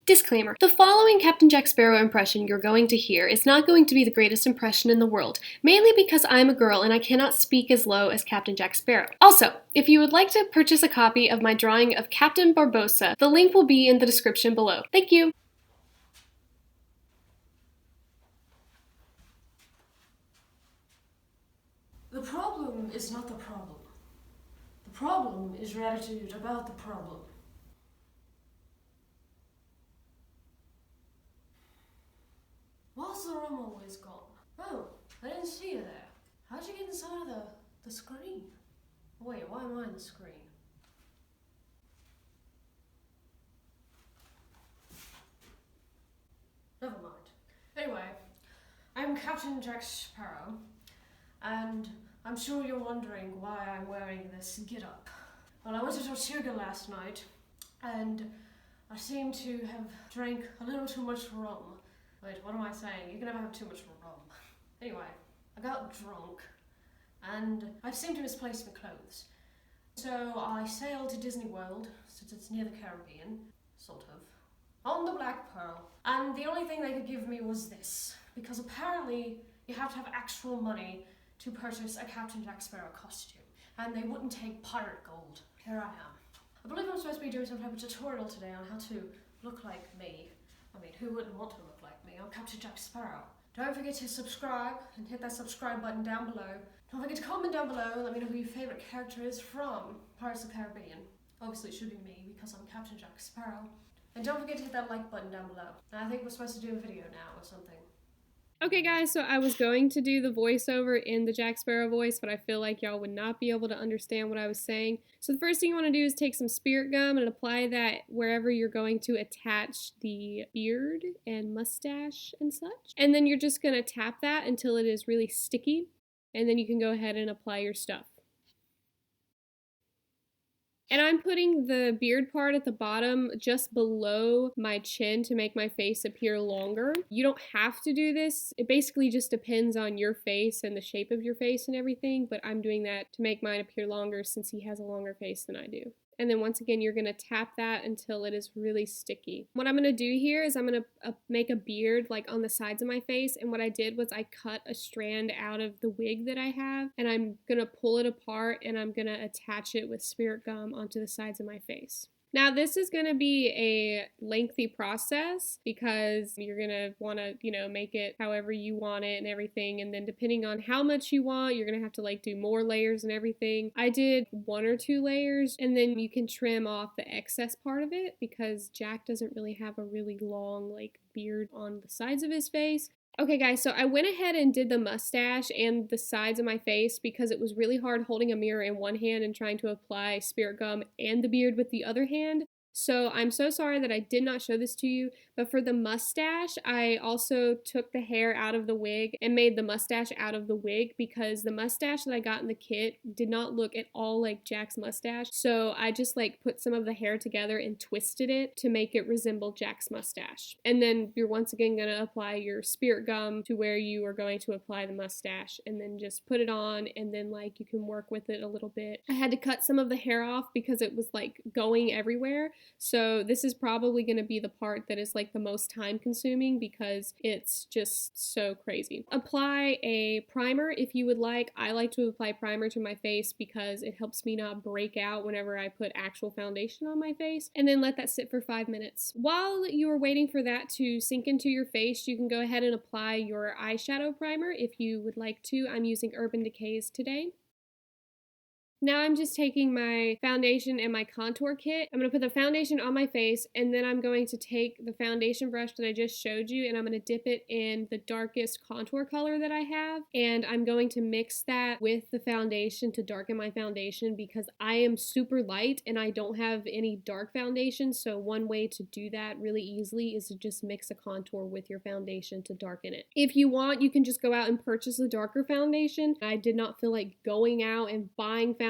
Disclaimer. The following Captain Jack Sparrow impression you're going to hear is not going to be the greatest impression in the world, mainly because I'm a girl and I cannot speak as low as Captain Jack Sparrow. Also, if you would like to purchase a copy of my drawing of Captain Barbossa, the link will be in the description below. Thank you! The problem is not the problem. The problem is your attitude about the problem. Why's the room always gone? Oh, I didn't see you there. How'd you get inside of the screen? Wait, why am I on the screen? Never mind. Anyway, I'm Captain Jack Sparrow, and I'm sure you're wondering why I'm wearing this get-up. Well, I went to Tortuga last night, and I seem to have drank a little too much rum. Wait, what am I saying? You can never have too much rum. Anyway, I got drunk, and I seem to misplace my clothes. So I sailed to Disney World, since it's near the Caribbean, sort of, on the Black Pearl. And the only thing they could give me was this, because apparently you have to have actual money to purchase a Captain Jack Sparrow costume, and they wouldn't take pirate gold. Here I am. I believe I'm supposed to be doing some type of tutorial today on how to look like me. I mean, who wouldn't want to look like me? I'm Captain Jack Sparrow. Don't forget to subscribe and hit that subscribe button down below. Don't forget to comment down below and let me know who your favourite character is from Pirates of the Caribbean. Obviously it should be me because I'm Captain Jack Sparrow. And don't forget to hit that like button down below. And I think we're supposed to do a video now or something. Okay guys, so I was going to do the voiceover in the Jack Sparrow voice, but I feel like y'all would not be able to understand what I was saying. So the first thing you want to do is take some spirit gum and apply that wherever you're going to attach the beard and mustache and such. And then you're just going to tap that until it is really sticky, and then you can go ahead and apply your stuff. And I'm putting the beard part at the bottom just below my chin to make my face appear longer. You don't have to do this. It basically just depends on your face and the shape of your face and everything, but I'm doing that to make mine appear longer since he has a longer face than I do. And then once again, you're going to tap that until it is really sticky. What I'm going to do here is I'm going to make a beard like on the sides of my face. And what I did was I cut a strand out of the wig that I have. And I'm going to pull it apart and I'm going to attach it with spirit gum onto the sides of my face. Now this is going to be a lengthy process because you're going to want to, make it however you want it and everything. And then depending on how much you want, you're going to have to like do more layers and everything. I did 1 or 2 layers, and then you can trim off the excess part of it because Jack doesn't really have a really long like beard on the sides of his face. Okay guys, so I went ahead and did the mustache and the sides of my face because it was really hard holding a mirror in one hand and trying to apply spirit gum and the beard with the other hand. So I'm so sorry that I did not show this to you, but for the mustache, I also took the hair out of the wig and made the mustache out of the wig because the mustache that I got in the kit did not look at all like Jack's mustache. So I just like put some of the hair together and twisted it to make it resemble Jack's mustache. And then you're once again going to apply your spirit gum to where you are going to apply the mustache and then just put it on, and then like you can work with it a little bit. I had to cut some of the hair off because it was like going everywhere. So this is probably going to be the part that is like the most time consuming because it's just so crazy. Apply a primer if you would like. I like to apply primer to my face because it helps me not break out whenever I put actual foundation on my face, and then let that sit for 5 minutes. While you are waiting for that to sink into your face, you can go ahead and apply your eyeshadow primer if you would like to. I'm using Urban Decay's today. Now I'm just taking my foundation and my contour kit. I'm going to put the foundation on my face, and then I'm going to take the foundation brush that I just showed you, and I'm going to dip it in the darkest contour color that I have, and I'm going to mix that with the foundation to darken my foundation because I am super light and I don't have any dark foundation. So one way to do that really easily is to just mix a contour with your foundation to darken it. If you want, you can just go out and purchase a darker foundation. I did not feel like going out and buying foundation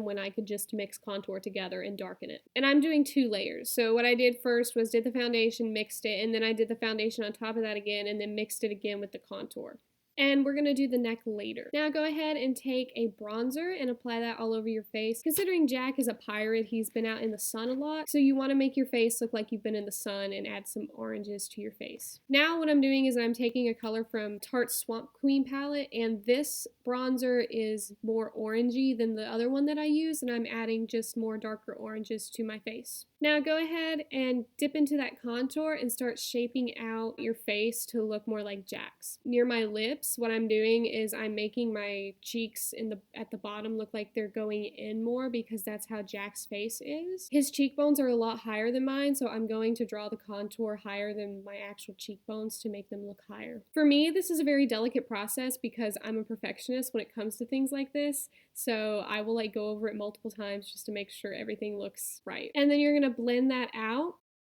when I could just mix contour together and darken it. And I'm doing 2 layers. So what I did first was did the foundation, mixed it, and then I did the foundation on top of that again and then mixed it again with the contour. And we're going to do the neck later. Now go ahead and take a bronzer and apply that all over your face. Considering Jack is a pirate, he's been out in the sun a lot, so you want to make your face look like you've been in the sun and add some oranges to your face. Now what I'm doing is I'm taking a color from Tarte Swamp Queen palette, and this bronzer is more orangey than the other one that I use, and I'm adding just more darker oranges to my face. Now go ahead and dip into that contour and start shaping out your face to look more like Jack's. Near my lips, what I'm doing is I'm making my cheeks at the bottom look like they're going in more because that's how Jack's face is. His cheekbones are a lot higher than mine, so I'm going to draw the contour higher than my actual cheekbones to make them look higher. For me, this is a very delicate process because I'm a perfectionist when it comes to things like this, so I will go over it multiple times just to make sure everything looks right. And then you're going to blend that out.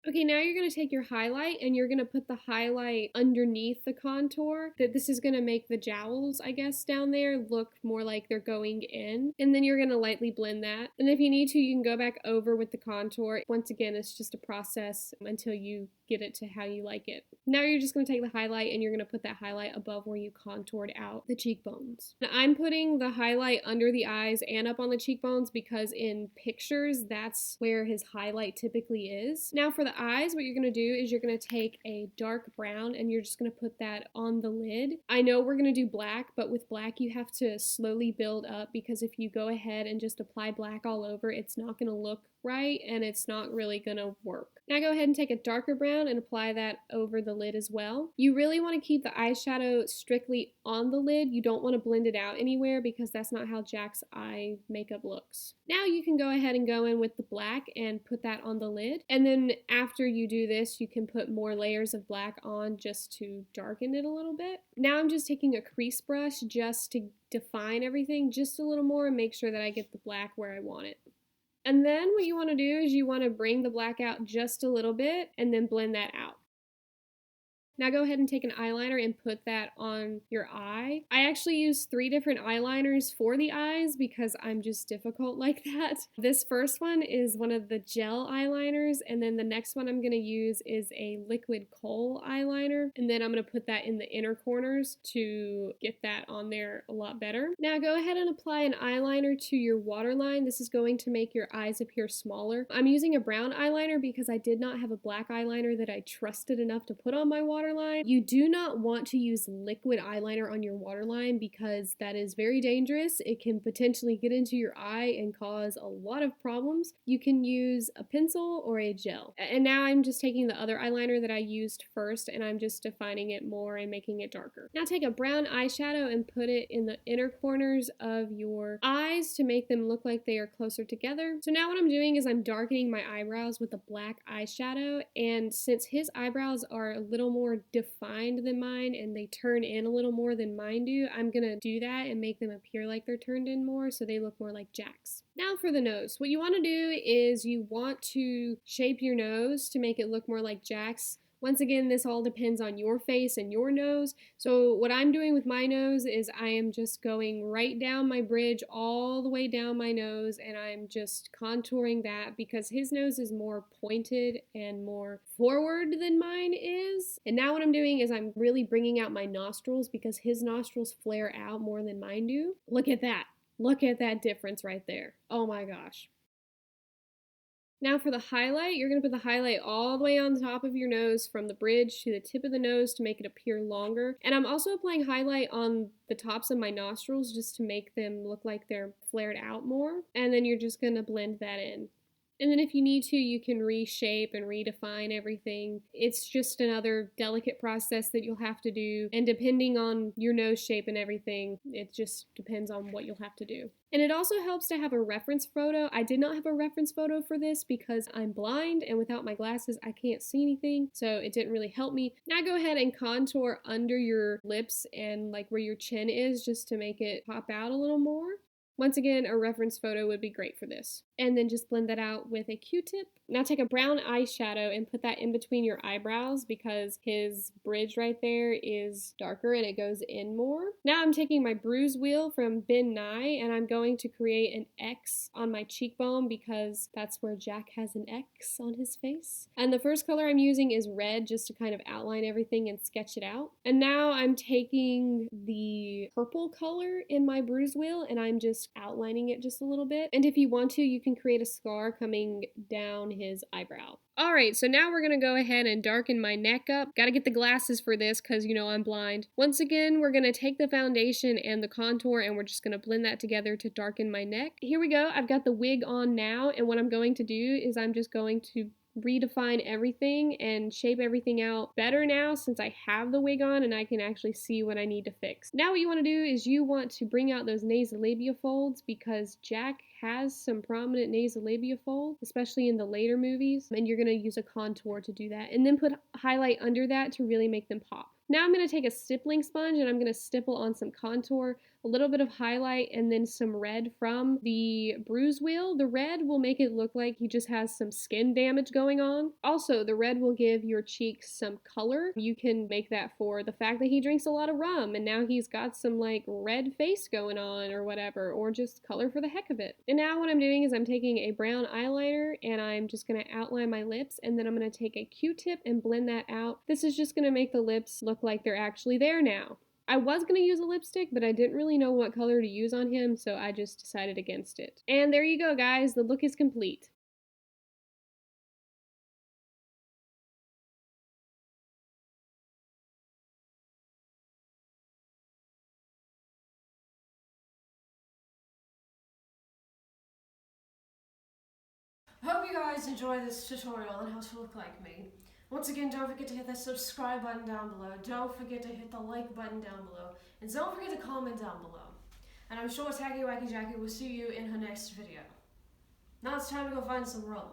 Okay, now you're going to take your highlight and you're going to put the highlight underneath the contour. This is going to make the jowls, I guess, down there look more like they're going in. And then you're going to lightly blend that. And if you need to, you can go back over with the contour. Once again, it's just a process until you get it to how you like it. Now you're just going to take the highlight and you're going to put that highlight above where you contoured out the cheekbones. Now I'm putting the highlight under the eyes and up on the cheekbones because in pictures, that's where his highlight typically is. Now for the eyes, what you're going to do is you're going to take a dark brown and you're just going to put that on the lid. I know we're going to do black, but with black you have to slowly build up because if you go ahead and just apply black all over, it's not going to look right and it's not really going to work. Now go ahead and take a darker brown and apply that over the lid as well. You really want to keep the eyeshadow strictly on the lid. You don't want to blend it out anywhere because that's not how Jack's eye makeup looks. Now you can go ahead and go in with the black and put that on the lid. And then after you do this, you can put more layers of black on just to darken it a little bit. Now I'm just taking a crease brush just to define everything just a little more and make sure that I get the black where I want it. And then what you want to do is you want to bring the black out just a little bit and then blend that out. Now go ahead and take an eyeliner and put that on your eye. I actually use 3 different eyeliners for the eyes because I'm just difficult like that. This first one is one of the gel eyeliners, and then the next one I'm going to use is a liquid kohl eyeliner, and then I'm going to put that in the inner corners to get that on there a lot better. Now go ahead and apply an eyeliner to your waterline. This is going to make your eyes appear smaller. I'm using a brown eyeliner because I did not have a black eyeliner that I trusted enough to put on my waterline. You do not want to use liquid eyeliner on your waterline because that is very dangerous. It can potentially get into your eye and cause a lot of problems. You can use a pencil or a gel. And now I'm just taking the other eyeliner that I used first and I'm just defining it more and making it darker. Now take a brown eyeshadow and put it in the inner corners of your eyes to make them look like they are closer together. So now what I'm doing is I'm darkening my eyebrows with a black eyeshadow, and since his eyebrows are a little more defined than mine and they turn in a little more than mine do, I'm gonna do that and make them appear like they're turned in more so they look more like Jack's. Now for the nose. What you want to do is you want to shape your nose to make it look more like Jack's. Once again, this all depends on your face and your nose. So what I'm doing with my nose is I am just going right down my bridge all the way down my nose, and I'm just contouring that because his nose is more pointed and more forward than mine is. And now what I'm doing is I'm really bringing out my nostrils because his nostrils flare out more than mine do. Look at that. Look at that difference right there. Oh my gosh. Now for the highlight, you're going to put the highlight all the way on the top of your nose from the bridge to the tip of the nose to make it appear longer. And I'm also applying highlight on the tops of my nostrils just to make them look like they're flared out more. And then you're just going to blend that in. And then if you need to, you can reshape and redefine everything. It's just another delicate process that you'll have to do. And depending on your nose shape and everything, it just depends on what you'll have to do. And it also helps to have a reference photo. I did not have a reference photo for this because I'm blind and without my glasses, I can't see anything. So it didn't really help me. Now go ahead and contour under your lips and like where your chin is just to make it pop out a little more. Once again, a reference photo would be great for this. and then just blend that out with a Q-tip. Now take a brown eyeshadow and put that in between your eyebrows because his bridge right there is darker and it goes in more. Now I'm taking my bruise wheel from Nye and I'm going to create an X on my cheekbone because that's where Jack has an X on his face. And the first color I'm using is red just to kind of outline everything and sketch it out. And now I'm taking the purple color in my bruise wheel and I'm just outlining it just a little bit. And if you want to, you can create a scar coming down his eyebrow. Alright, so now we're going to go ahead and darken my neck up. Gotta get the glasses for this because you know I'm blind. Once again, we're going to take the foundation and the contour and we're just going to blend that together to darken my neck. Here we go. I've got the wig on now, and what I'm going to do is I'm just going to redefine everything and shape everything out better now since I have the wig on and I can actually see what I need to fix. Now what you want to do is you want to bring out those nasolabial folds because Jack has some prominent nasolabial folds, especially in the later movies, and you're going to use a contour to do that and then put highlight under that to really make them pop. Now I'm going to take a stippling sponge and I'm going to stipple on some contour, a little bit of highlight, and then some red from the bruise wheel. The red will make it look like he just has some skin damage going on. Also, the red will give your cheeks some color. You can make that for the fact that he drinks a lot of rum and now he's got some like red face going on or whatever, or just color for the heck of it. And now what I'm doing is I'm taking a brown eyeliner and I'm just going to outline my lips, and then I'm going to take a Q-tip and blend that out. This is just going to make the lips look like they're actually there now. I was going to use a lipstick, but I didn't really know what color to use on him, so I just decided against it. And there you go, guys. The look is complete. Hope you guys enjoy this tutorial on how to look like me. Once again, don't forget to hit that subscribe button down below. Don't forget to hit the like button down below. And don't forget to comment down below. And I'm sure Tacky Wacky Jackie will see you in her next video. Now it's time to go find some rum.